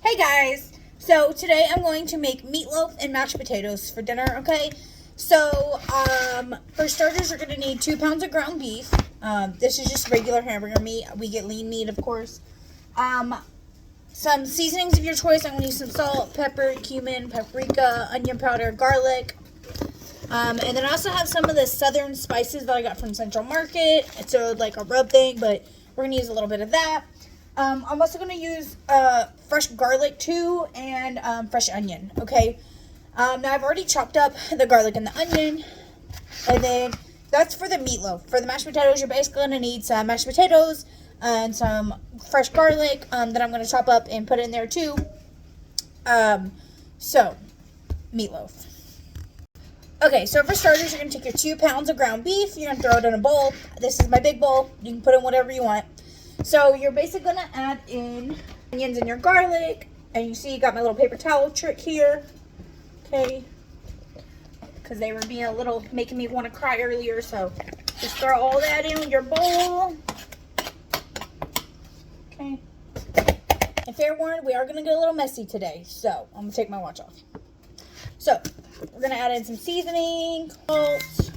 Hey guys! So today I'm going to make meatloaf and mashed potatoes for dinner, okay? So, for starters, you're going to need 2 pounds of ground beef. This is just regular hamburger meat. We get lean meat, of course. Some seasonings of your choice. I'm going to use some salt, pepper, cumin, paprika, onion powder, garlic. And then I also have some of the southern spices that I got from Central Market. It's like a rub thing, but we're going to use a little bit of that. I'm also going to use fresh garlic too and fresh onion, okay? Now I've already chopped up the garlic and the onion, and then that's for the meatloaf. For the mashed potatoes, you're basically going to need some mashed potatoes and some fresh garlic that I'm going to chop up and put in there too. So, meatloaf. Okay, so for starters, you're going to take your 2 pounds of ground beef. You're going to throw it in a bowl. This is my big bowl. You can put in whatever you want. So you're basically going to add in onions and your garlic. And you see you got my little paper towel trick here. Okay. Because they were being a little, making me want to cry earlier. So just throw all that in your bowl. Okay. And fair warning, we are going to get a little messy today. So I'm going to take my watch off. So we're going to add in some seasoning, salt,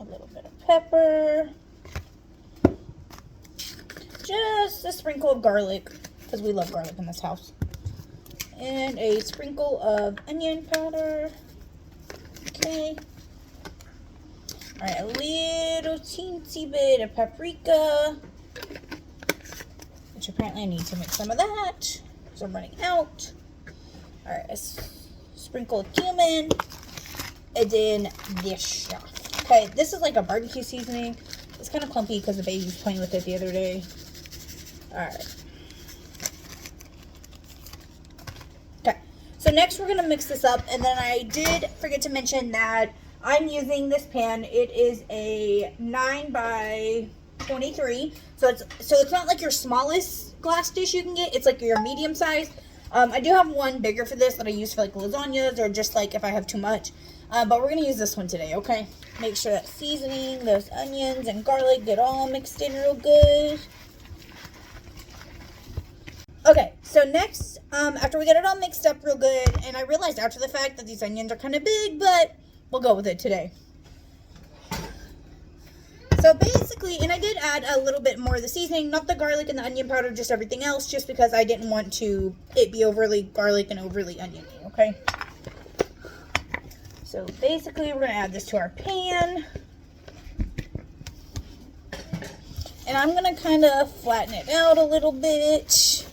a little bit of pepper, just a sprinkle of garlic, because we love garlic in this house, and a sprinkle of onion powder. Okay. Alright, a little teensy bit of paprika, which apparently I need to make some of that. So I'm running out. Alright, a sprinkle of cumin. And then this stuff. Okay, this is like a barbecue seasoning. It's kind of clumpy because the baby was playing with it the other day. Alright. Okay, so next we're going to mix this up. And then I did forget to mention that I'm using this pan. It is a 9 by 23. So it's not like your smallest glass dish you can get. It's like your medium size. I do have one bigger for this that I use for like lasagnas or just like if I have too much. But we're going to use this one today, okay? Make sure that seasoning, those onions and garlic get all mixed in real good. Okay, so next, after we get it all mixed up real good, and I realized after the fact that these onions are kind of big, but we'll go with it today. So basically, and I did add a little bit more of the seasoning, not the garlic and the onion powder, just everything else, just because I didn't want it be overly garlic and overly oniony, okay? So basically, we're going to add this to our pan. And I'm going to kind of flatten it out a little bit.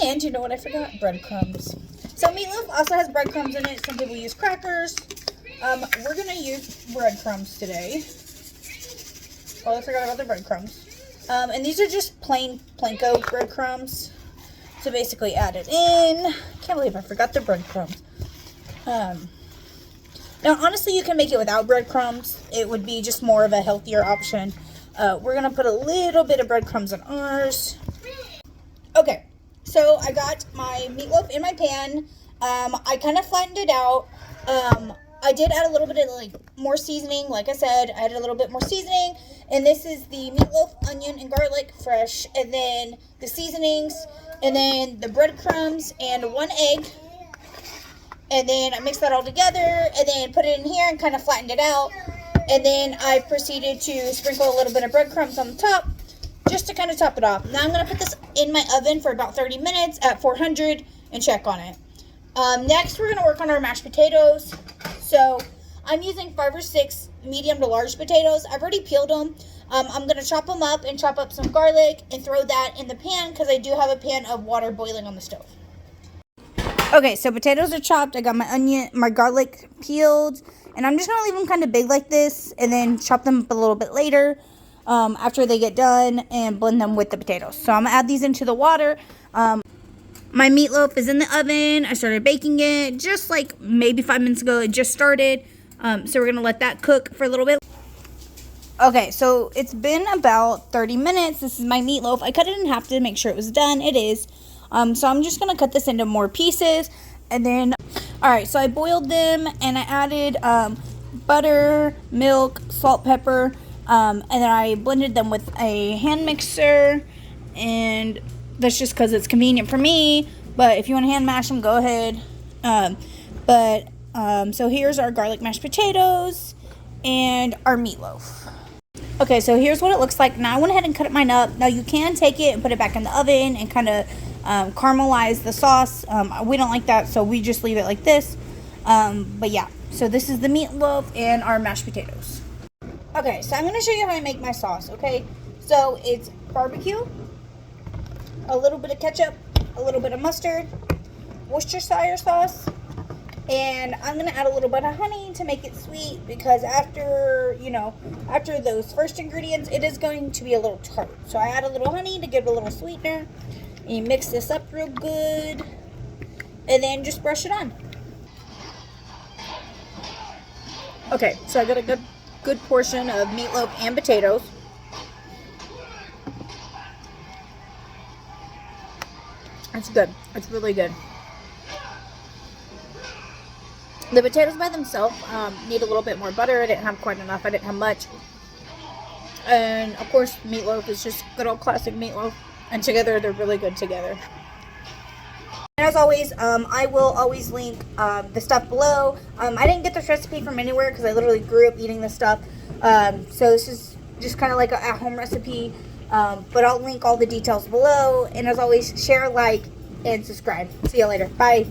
And you know what I forgot? Breadcrumbs. So meatloaf also has breadcrumbs in it. Some people use crackers. We're going to use breadcrumbs today. Oh, I forgot about the breadcrumbs. And these are just plain panko breadcrumbs. So basically add it in. Can't believe I forgot the breadcrumbs. Now, honestly, you can make it without breadcrumbs. It would be just more of a healthier option. We're going to put a little bit of breadcrumbs in ours. Okay, so I got my meatloaf in my pan. I kind of flattened it out. I did add a little bit of like more seasoning. Like I said, I added a little bit more seasoning. And this is the meatloaf, onion, and garlic fresh. And then the seasonings. And then the breadcrumbs and 1 egg. And then I mixed that all together. And then put it in here and kind of flattened it out. And then I proceeded to sprinkle a little bit of breadcrumbs on the top. Just to kind of top it off. Now I'm going to put this in my oven for about 30 minutes at 400 and check on it. Next, we're going to work on our mashed potatoes. So, I'm using 5 or 6 medium to large potatoes. I've already peeled them. I'm going to chop them up and chop up some garlic and throw that in the pan because I do have a pan of water boiling on the stove. Okay, so potatoes are chopped. I got my garlic peeled. And I'm just going to leave them kind of big like this and then chop them up a little bit later after they get done and blend them with the potatoes. So, I'm going to add these into the water. My meatloaf is in the oven. I started baking it just like maybe 5 minutes ago. It just started. So we're going to let that cook for a little bit. Okay, so it's been about 30 minutes. This is my meatloaf. I cut it in half to make sure it was done. It is. So I'm just going to cut this into more pieces. And then, alright, so I boiled them and I added butter, milk, salt, pepper. And then I blended them with a hand mixer, and that's just because it's convenient for me. But if you want to hand mash them, go ahead. So here's our garlic mashed potatoes and our meatloaf. Okay, so here's what it looks like. Now I went ahead and cut mine up. Now you can take it and put it back in the oven and kind of caramelize the sauce. We don't like that, so we just leave it like this. But yeah, so this is the meatloaf and our mashed potatoes. Okay, so I'm going to show you how I make my sauce, okay? So it's barbecue, a little bit of ketchup, a little bit of mustard, worcestershire sauce, and I'm going to add a little bit of honey to make it sweet, because after those first ingredients, it is going to be a little tart. So I add a little honey to give it a little sweetener, and you mix this up real good, and then just brush it on. Okay, so I got a good portion of meatloaf and potatoes. It's good. It's really good. The potatoes by themselves need a little bit more butter. I didn't have quite enough. I didn't have much. And of course, meatloaf is just good old classic meatloaf. And together, they're really good together. And as always, I will always link the stuff below. I didn't get this recipe from anywhere because I literally grew up eating this stuff. So this is just kind of like a at-home recipe. But I'll link all the details below. And as always, share, like, and subscribe. See you later. Bye.